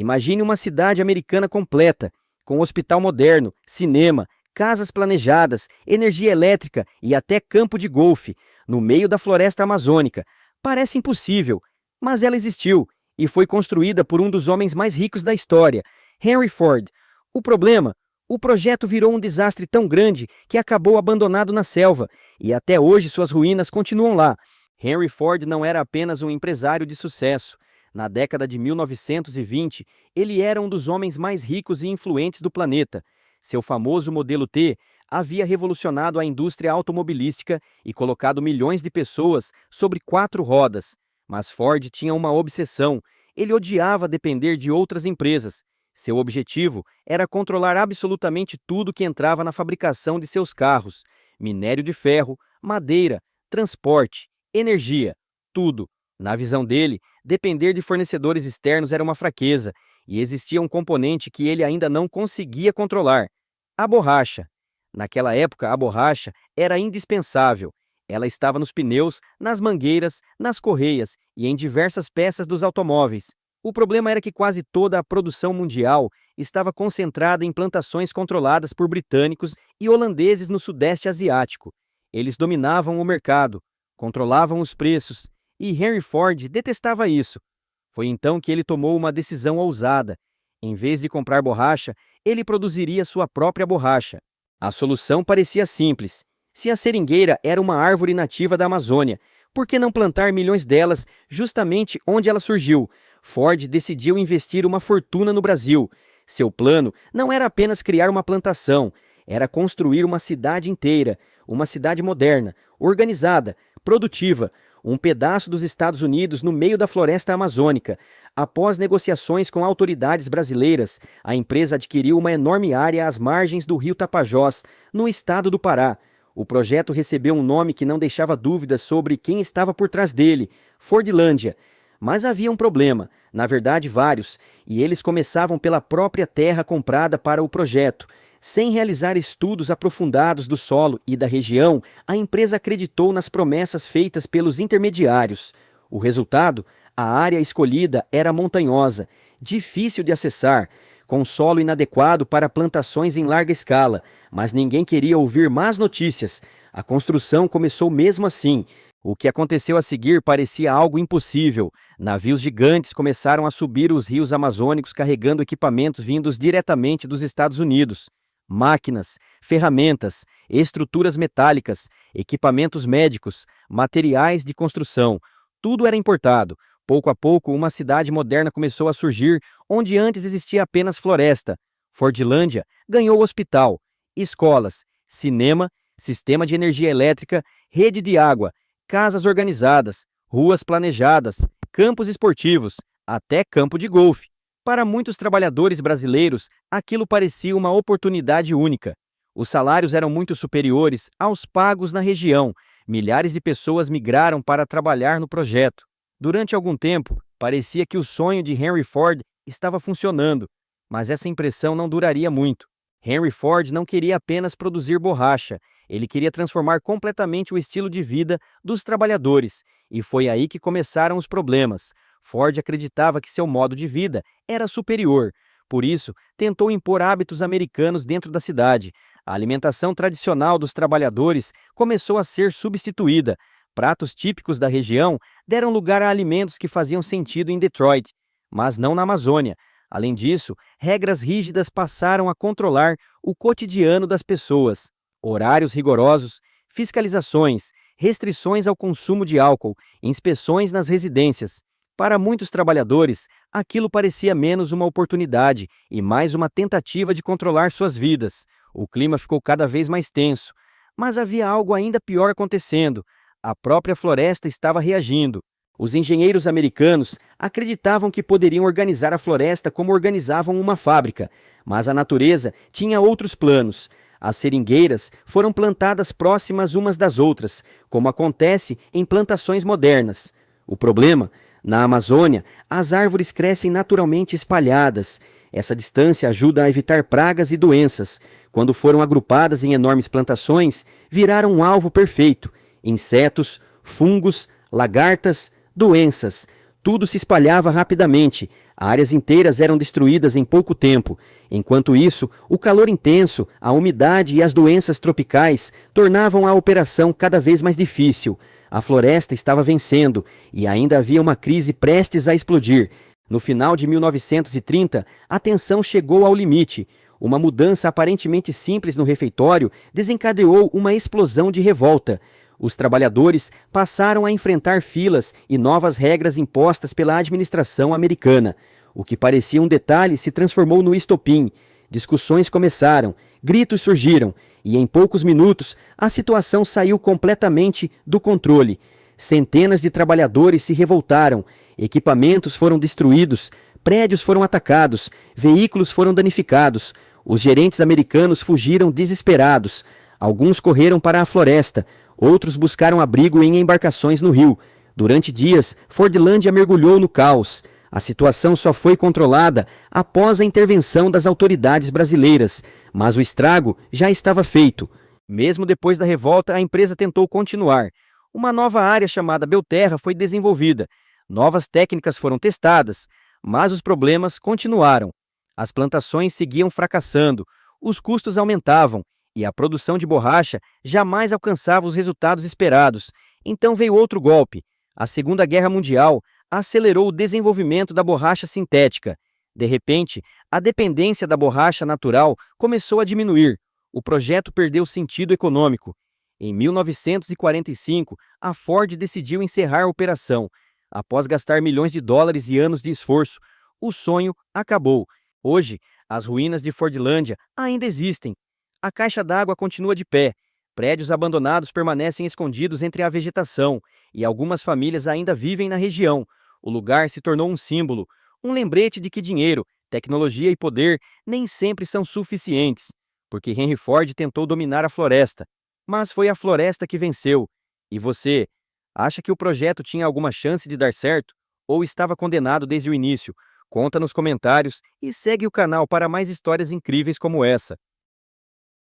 Imagine uma cidade americana completa, com hospital moderno, cinema, casas planejadas, energia elétrica e até campo de golfe, no meio da floresta amazônica. Parece impossível, mas ela existiu e foi construída por um dos homens mais ricos da história, Henry Ford. O problema? O projeto virou um desastre tão grande que acabou abandonado na selva, e até hoje suas ruínas continuam lá. Henry Ford não era apenas um empresário de sucesso. Na década de 1920, ele era um dos homens mais ricos e influentes do planeta. Seu famoso modelo T havia revolucionado a indústria automobilística e colocado milhões de pessoas sobre 4 rodas. Mas Ford tinha uma obsessão. Ele odiava depender de outras empresas. Seu objetivo era controlar absolutamente tudo que entrava na fabricação de seus carros: minério de ferro, madeira, transporte, energia, tudo. Na visão dele, depender de fornecedores externos era uma fraqueza, e existia um componente que ele ainda não conseguia controlar: a borracha. Naquela época, a borracha era indispensável. Ela estava nos pneus, nas mangueiras, nas correias e em diversas peças dos automóveis. O problema era que quase toda a produção mundial estava concentrada em plantações controladas por britânicos e holandeses no Sudeste Asiático. Eles dominavam o mercado, controlavam os preços, e Henry Ford detestava isso. Foi então que ele tomou uma decisão ousada. Em vez de comprar borracha, ele produziria sua própria borracha. A solução parecia simples. Se a seringueira era uma árvore nativa da Amazônia, por que não plantar milhões delas justamente onde ela surgiu? Ford decidiu investir uma fortuna no Brasil. Seu plano não era apenas criar uma plantação, era construir uma cidade inteira, uma cidade moderna, organizada, produtiva, um pedaço dos Estados Unidos no meio da floresta amazônica. Após negociações com autoridades brasileiras, a empresa adquiriu uma enorme área às margens do rio Tapajós, no estado do Pará. O projeto recebeu um nome que não deixava dúvidas sobre quem estava por trás dele: Fordlândia. Mas havia um problema, na verdade vários, e eles começavam pela própria terra comprada para o projeto. Sem realizar estudos aprofundados do solo e da região, a empresa acreditou nas promessas feitas pelos intermediários. O resultado? A área escolhida era montanhosa, difícil de acessar, com solo inadequado para plantações em larga escala, mas ninguém queria ouvir más notícias. A construção começou mesmo assim. O que aconteceu a seguir parecia algo impossível. Navios gigantes começaram a subir os rios amazônicos carregando equipamentos vindos diretamente dos Estados Unidos. Máquinas, ferramentas, estruturas metálicas, equipamentos médicos, materiais de construção, tudo era importado. Pouco a pouco, uma cidade moderna começou a surgir, onde antes existia apenas floresta. Fordlândia ganhou hospital, escolas, cinema, sistema de energia elétrica, rede de água, casas organizadas, ruas planejadas, campos esportivos, até campo de golfe. Para muitos trabalhadores brasileiros, aquilo parecia uma oportunidade única. Os salários eram muito superiores aos pagos na região. Milhares de pessoas migraram para trabalhar no projeto. Durante algum tempo, parecia que o sonho de Henry Ford estava funcionando, mas essa impressão não duraria muito. Henry Ford não queria apenas produzir borracha, ele queria transformar completamente o estilo de vida dos trabalhadores, e foi aí que começaram os problemas. Ford acreditava que seu modo de vida era superior, por isso tentou impor hábitos americanos dentro da cidade. A alimentação tradicional dos trabalhadores começou a ser substituída. Pratos típicos da região deram lugar a alimentos que faziam sentido em Detroit, mas não na Amazônia. Além disso, regras rígidas passaram a controlar o cotidiano das pessoas. Horários rigorosos, fiscalizações, restrições ao consumo de álcool, inspeções nas residências. Para muitos trabalhadores, aquilo parecia menos uma oportunidade e mais uma tentativa de controlar suas vidas. O clima ficou cada vez mais tenso, mas havia algo ainda pior acontecendo. A própria floresta estava reagindo. Os engenheiros americanos acreditavam que poderiam organizar a floresta como organizavam uma fábrica, mas a natureza tinha outros planos. As seringueiras foram plantadas próximas umas das outras, como acontece em plantações modernas. O problema? Na Amazônia, as árvores crescem naturalmente espalhadas. Essa distância ajuda a evitar pragas e doenças. Quando foram agrupadas em enormes plantações, viraram um alvo perfeito. Insetos, fungos, lagartas, doenças. Tudo se espalhava rapidamente. Áreas inteiras eram destruídas em pouco tempo. Enquanto isso, o calor intenso, a umidade e as doenças tropicais tornavam a operação cada vez mais difícil. A floresta estava vencendo e ainda havia uma crise prestes a explodir. No final de 1930, a tensão chegou ao limite. Uma mudança aparentemente simples no refeitório desencadeou uma explosão de revolta. Os trabalhadores passaram a enfrentar filas e novas regras impostas pela administração americana. O que parecia um detalhe se transformou no estopim. Discussões começaram, gritos surgiram, e em poucos minutos a situação saiu completamente do controle. Centenas de trabalhadores se revoltaram, equipamentos foram destruídos, prédios foram atacados, veículos foram danificados. Os gerentes americanos fugiram desesperados. Alguns correram para a floresta, outros buscaram abrigo em embarcações no rio. Durante dias, Fordlândia mergulhou no caos. A situação só foi controlada após a intervenção das autoridades brasileiras, mas o estrago já estava feito. Mesmo depois da revolta, a empresa tentou continuar. Uma nova área chamada Belterra foi desenvolvida. Novas técnicas foram testadas, mas os problemas continuaram. As plantações seguiam fracassando, os custos aumentavam e a produção de borracha jamais alcançava os resultados esperados. Então veio outro golpe. A Segunda Guerra Mundial acelerou o desenvolvimento da borracha sintética. De repente, a dependência da borracha natural começou a diminuir. O projeto perdeu sentido econômico. Em 1945, a Ford decidiu encerrar a operação. Após gastar milhões de dólares e anos de esforço, o sonho acabou. Hoje, as ruínas de Fordlândia ainda existem. A caixa d'água continua de pé. Prédios abandonados permanecem escondidos entre a vegetação e algumas famílias ainda vivem na região. O lugar se tornou um símbolo, um lembrete de que dinheiro, tecnologia e poder nem sempre são suficientes, porque Henry Ford tentou dominar a floresta, mas foi a floresta que venceu. E você, acha que o projeto tinha alguma chance de dar certo ou estava condenado desde o início? Conta nos comentários e segue o canal para mais histórias incríveis como essa.